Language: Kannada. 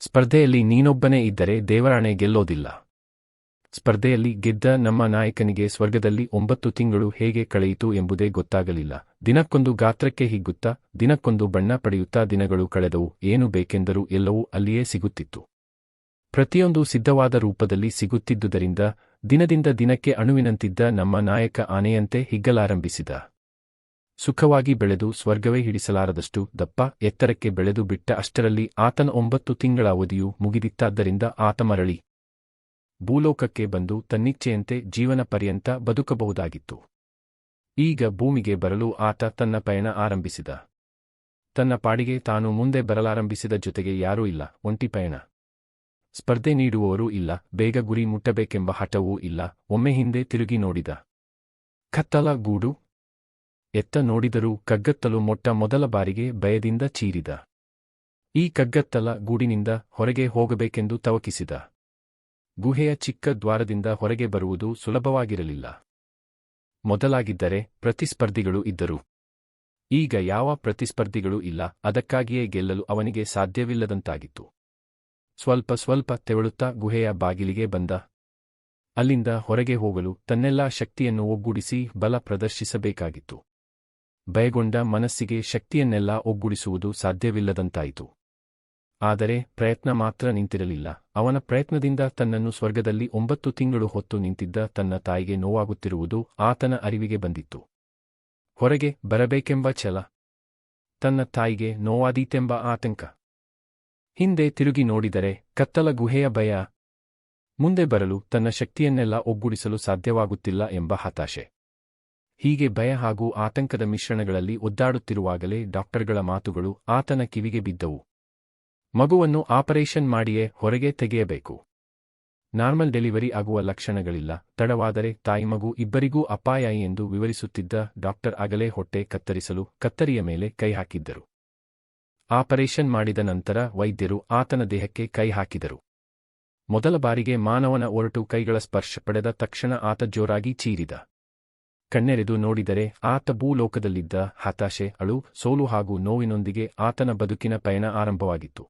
ಸ್ಪರ್ಧೆಯಲ್ಲಿ ನೀನೊಬ್ಬನೇ ಇದ್ದರೆ ದೇವರಾಣೆ ಗೆಲ್ಲೋದಿಲ್ಲ. ಸ್ಪರ್ಧೆಯಲ್ಲಿ ಗೆದ್ದ ನಮ್ಮ ನಾಯಕನಿಗೆ ಸ್ವರ್ಗದಲ್ಲಿ 9 ತಿಂಗಳು ಹೇಗೆ ಕಳೆಯಿತು ಎಂಬುದೇ ಗೊತ್ತಾಗಲಿಲ್ಲ. ದಿನಕ್ಕೊಂದು ಗಾತ್ರಕ್ಕೆ ಹಿಗ್ಗುತ್ತಾ, ದಿನಕ್ಕೊಂದು ಬಣ್ಣ ಪಡೆಯುತ್ತಾ ದಿನಗಳು ಕಳೆದವು. ಏನು ಬೇಕೆಂದರೂ ಎಲ್ಲವೂ ಅಲ್ಲಿಯೇ ಸಿಗುತ್ತಿತ್ತು. ಪ್ರತಿಯೊಂದು ಸಿದ್ಧವಾದ ರೂಪದಲ್ಲಿ ಸಿಗುತ್ತಿದ್ದುದರಿಂದ ದಿನದಿಂದ ದಿನಕ್ಕೆ ಅಣುವಿನಂತಿದ್ದ ನಮ್ಮ ನಾಯಕ ಆನೆಯಂತೆ ಹಿಗ್ಗಲಾರಂಭಿಸಿದ. ಸುಖವಾಗಿ ಬೆಳೆದು ಸ್ವರ್ಗವೇ ಹಿಡಿಸಲಾರದಷ್ಟು ದಪ್ಪ ಎತ್ತರಕ್ಕೆ ಬೆಳೆದು ಬಿಟ್ಟ ಅಷ್ಟರಲ್ಲಿ ಆತನ 9 ತಿಂಗಳ ಅವಧಿಯು ಮುಗಿದಿತ್ತಾದ್ದರಿಂದ ಆತ ಮರಳಿ ಭೂಲೋಕಕ್ಕೆ ಬಂದು ತನ್ನಿಚ್ಛೆಯಂತೆ ಜೀವನ ಪರ್ಯಂತ ಬದುಕಬಹುದಾಗಿತ್ತು. ಈಗ ಭೂಮಿಗೆ ಬರಲು ಆತ ತನ್ನ ಪಯಣ ಆರಂಭಿಸಿದ. ತನ್ನ ಪಾಡಿಗೆ ತಾನು ಮುಂದೆ ಬರಲಾರಂಭಿಸಿದ. ಜೊತೆಗೆ ಯಾರೂ ಇಲ್ಲ, ಒಂಟಿ ಪಯಣ. ಸ್ಪರ್ಧೆ ನೀಡುವವರೂ ಇಲ್ಲ, ಬೇಗ ಗುರಿ ಮುಟ್ಟಬೇಕೆಂಬ ಹಠವೂ ಇಲ್ಲ. ಒಮ್ಮೆ ಹಿಂದೆ ತಿರುಗಿ ನೋಡಿದ. ಕತ್ತಲ ಗೂಡು. ಎತ್ತ ನೋಡಿದರೂ ಕಗ್ಗತ್ತಲು ಮೊಟ್ಟ ಮೊದಲ ಬಾರಿಗೆ ಭಯದಿಂದ ಚೀರಿದ. ಈ ಕಗ್ಗತ್ತಲ ಗೂಡಿನಿಂದ ಹೊರಗೆ ಹೋಗಬೇಕೆಂದು ತವಕಿಸಿದ. ಗುಹೆಯ ಚಿಕ್ಕ ದ್ವಾರದಿಂದ ಹೊರಗೆ ಬರುವುದು ಸುಲಭವಾಗಿರಲಿಲ್ಲ. ಮೊದಲಾಗಿದ್ದರೆ ಪ್ರತಿಸ್ಪರ್ಧಿಗಳು ಇದ್ದರು. ಈಗ ಯಾವ ಪ್ರತಿಸ್ಪರ್ಧಿಗಳೂ ಇಲ್ಲ. ಅದಕ್ಕಾಗಿಯೇ ಗೆಲ್ಲಲು ಅವನಿಗೆ ಸಾಧ್ಯವಿಲ್ಲದಂತಾಗಿತ್ತು. ಸ್ವಲ್ಪ ಸ್ವಲ್ಪ ತೆವಳುತ್ತಾ ಗುಹೆಯ ಬಾಗಿಲಿಗೆ ಬಂದ. ಅಲ್ಲಿಂದ ಹೊರಗೆ ಹೋಗಲು ತನ್ನೆಲ್ಲಾ ಶಕ್ತಿಯನ್ನು ಒಗ್ಗೂಡಿಸಿ ಬಲ ಪ್ರದರ್ಶಿಸಬೇಕಾಗಿತ್ತು. ಭಯಗೊಂಡ ಮನಸ್ಸಿಗೆ ಶಕ್ತಿಯನ್ನೆಲ್ಲ ಒಗ್ಗೂಡಿಸುವುದು ಸಾಧ್ಯವಿಲ್ಲದಂತಾಯಿತು. ಆದರೆ ಪ್ರಯತ್ನ ಮಾತ್ರ ನಿಂತಿರಲಿಲ್ಲ. ಅವನ ಪ್ರಯತ್ನದಿಂದ ತನ್ನನ್ನು ಸ್ವರ್ಗದಲ್ಲಿ 9 ತಿಂಗಳು ಹೊತ್ತು ನಿಂತಿದ್ದ ತನ್ನ ತಾಯಿಗೆ ನೋವಾಗುತ್ತಿರುವುದು ಆತನ ಅರಿವಿಗೆ ಬಂದಿತ್ತು. ಹೊರಗೆ ಬರಬೇಕೆಂಬ ಛಲ, ತನ್ನ ತಾಯಿಗೆ ನೋವಾದೀತೆಂಬ ಆತಂಕ. ಹಿಂದೆ ತಿರುಗಿ ನೋಡಿದರೆ ಕತ್ತಲ ಗುಹೆಯ ಭಯ. ಮುಂದೆ ಬರಲು ತನ್ನ ಶಕ್ತಿಯನ್ನೆಲ್ಲ ಒಗ್ಗೂಡಿಸಲು ಸಾಧ್ಯವಾಗುತ್ತಿಲ್ಲ ಎಂಬ ಹತಾಶೆ. ಹೀಗೆ ಭಯ ಹಾಗೂ ಆತಂಕದ ಮಿಶ್ರಣಗಳಲ್ಲಿ ಒದ್ದಾಡುತ್ತಿರುವಾಗಲೇ ಡಾಕ್ಟರ್ಗಳ ಮಾತುಗಳು ಆತನ ಕಿವಿಗೆ ಬಿದ್ದವು. ಮಗುವನ್ನು ಆಪರೇಷನ್ ಮಾಡಿಯೇ ಹೊರಗೆ ತೆಗೆಯಬೇಕು. ನಾರ್ಮಲ್ ಡೆಲಿವರಿ ಆಗುವ ಲಕ್ಷಣಗಳಿಲ್ಲ. ತಡವಾದರೆ ತಾಯಿ ಮಗು ಇಬ್ಬರಿಗೂ ಅಪಾಯ ಎಂದು ವಿವರಿಸುತ್ತಿದ್ದ ಡಾಕ್ಟರ್ ಆಗಲೇ ಹೊಟ್ಟೆ ಕತ್ತರಿಸಲು ಕತ್ತರಿಯ ಮೇಲೆ ಕೈ ಹಾಕಿದ್ದರು. ಆಪರೇಷನ್ ಮಾಡಿದ ನಂತರ ವೈದ್ಯರು ಆತನ ದೇಹಕ್ಕೆ ಕೈ ಹಾಕಿದರು. ಮೊದಲ ಬಾರಿಗೆ ಮಾನವನ ಒರಟು ಕೈಗಳ ಸ್ಪರ್ಶ ಪಡೆದ ತಕ್ಷಣ ಆತ ಜೋರಾಗಿ ಚೀರಿದ. ಕಣ್ಣೆರೆದು ನೋಡಿದರೆ ಆತ ಭೂಲೋಕದಲ್ಲಿದ್ದ. ಹತಾಶೆ, ಅಳು, ಸೋಲು ಹಾಗೂ ನೋವಿನೊಂದಿಗೆ ಆತನ ಬದುಕಿನ ಪಯಣ ಆರಂಭವಾಗಿತ್ತು.